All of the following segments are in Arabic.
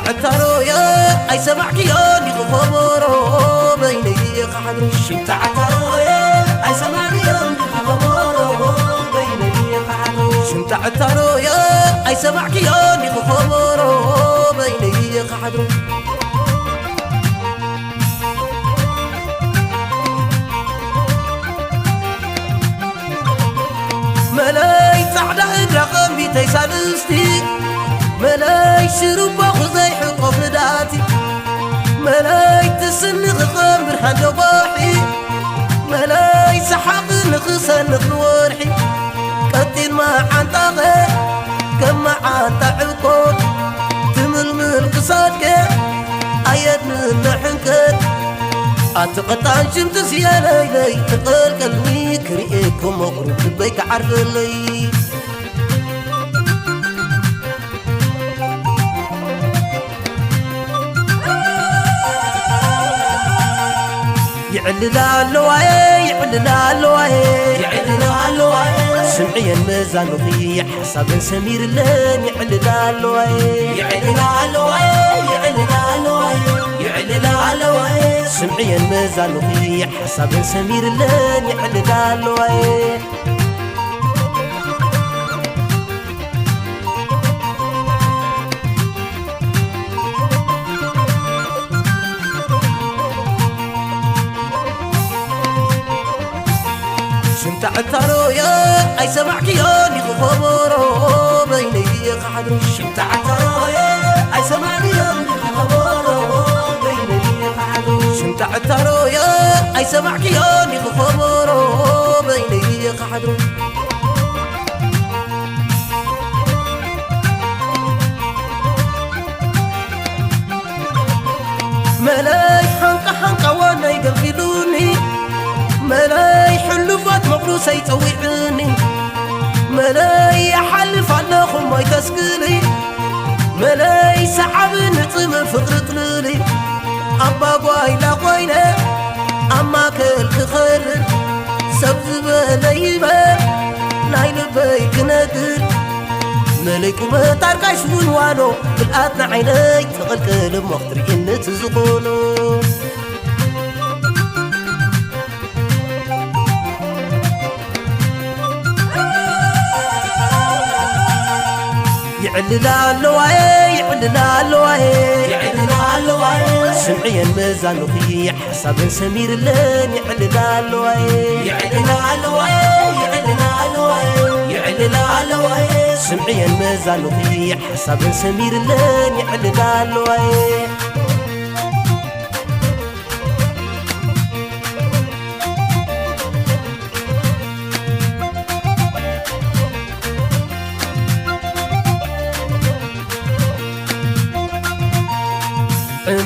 عتارو يا أي سمعك يا نيخ خبرو بيني قحدرو شمت عتارو يا أي سمعك يا نيخ خبرو بيني قحدرو شمت عتارو يا أي سمعك يا نيخ خبرو بيني قحدرو ملاي تعدى إدراق بيتي سالستي ملاي شرب خزي حق فداتي ملاي تسنغ خمر حد باحي ملاي سحق نخسن نورحي كتير ما عنتاغي كما عنتعبكم تململ قصادك أيد من نحنكت أتقطع شمت سيالي لي تقل قلبي كريئكم مغرب بيك عرف لي يعلنا اللواي يعلنا اللواي يعلنا اللواي سمعي الميزان وفي حساب سمير اللين يعلنا اللواي يعلنا اللواي يعلنا اللواي يعلنا اللواي سمعي الميزان وفي حساب سمير اللين يعلنا اللواي شمت عتارو يا أي سمعك يا نيخ خبرو بيني قحدرو شمت عتارو يا أي سمعك يا نيخ خبرو بيني قحدرو شمت عتارو يا أي سمعك يا نيخ خبرو بيني قحدرو ملاي حنقة وانا يقفلوني ملاي حلفات مقروس يطوعني ملاي حلف عناكم ما يتسكلي ملاي سحب نطم فقرت لي أبا قويلة قويلة أما كل خير سبز بلايبا نايل بيك نقر ملايكم تاركاش ونوانو بالآتنا عيني تغل كلم مختري إن تزقونو يعلنا اللواي يعلنا اللواي يعلنا اللواي سمعي الميزان وفي حساب سمير اللين يعلنا اللواي يعلنا اللواي يعلنا اللواي يعلنا اللواي سمعي الميزان وفي حساب سمير اللين يعلنا اللواي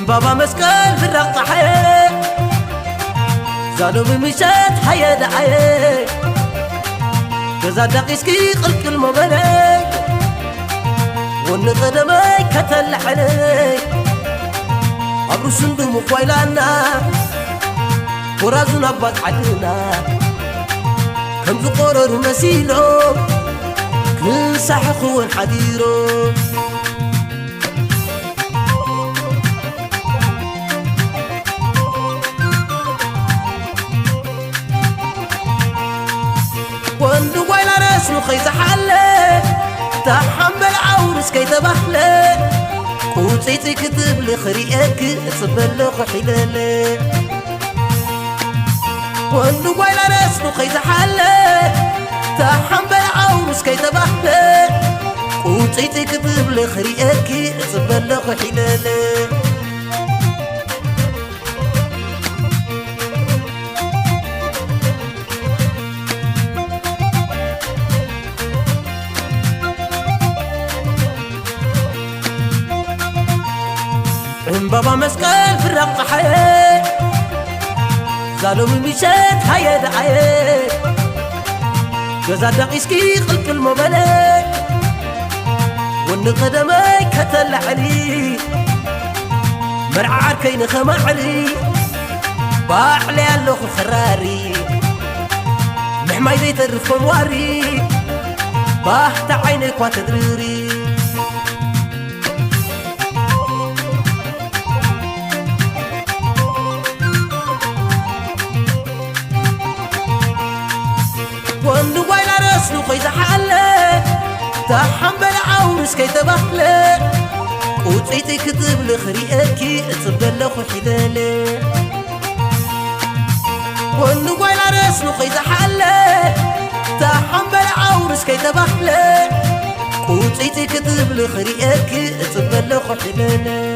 بابا مسكال في الرقة حيه زالو بمشات حيا دعيه كذا دقيسكي قلت المبلي والنقدمي كتل حلي عبرو سندو مقويلانا ورازونا بات عدنا كم قرر مسيلو كل ساحقو حديرو وندو ويلا رسمو خيز حلي تحمل عورس كي تبحلي قوتيتي كتب لي خريئك تصبل خحيلالي وندو ويلا رسمو خيز حلي تحمل عورس كي تبحلي قوتيتي كتب لي خريئك تصبل خحيلالي بابا مسكال في الرقة حيه زالو مشات هيا دعيه جزا دقيسكي قلت المبلي والنقدمي كتل علي مرعار كين خما علي باح لي اللوخ خراري محماي ذي ترفون واري باح تعينك وتدريري خويز حالة تحمل عورس كي تبخلة وطيتي كتب لخريئكي اتبلى خوحيدالي ونقوي العرس نخيز حالة تحمل عورس كي تبخلة وطيتي كتب لخريئكي اتبلى خوحيدالي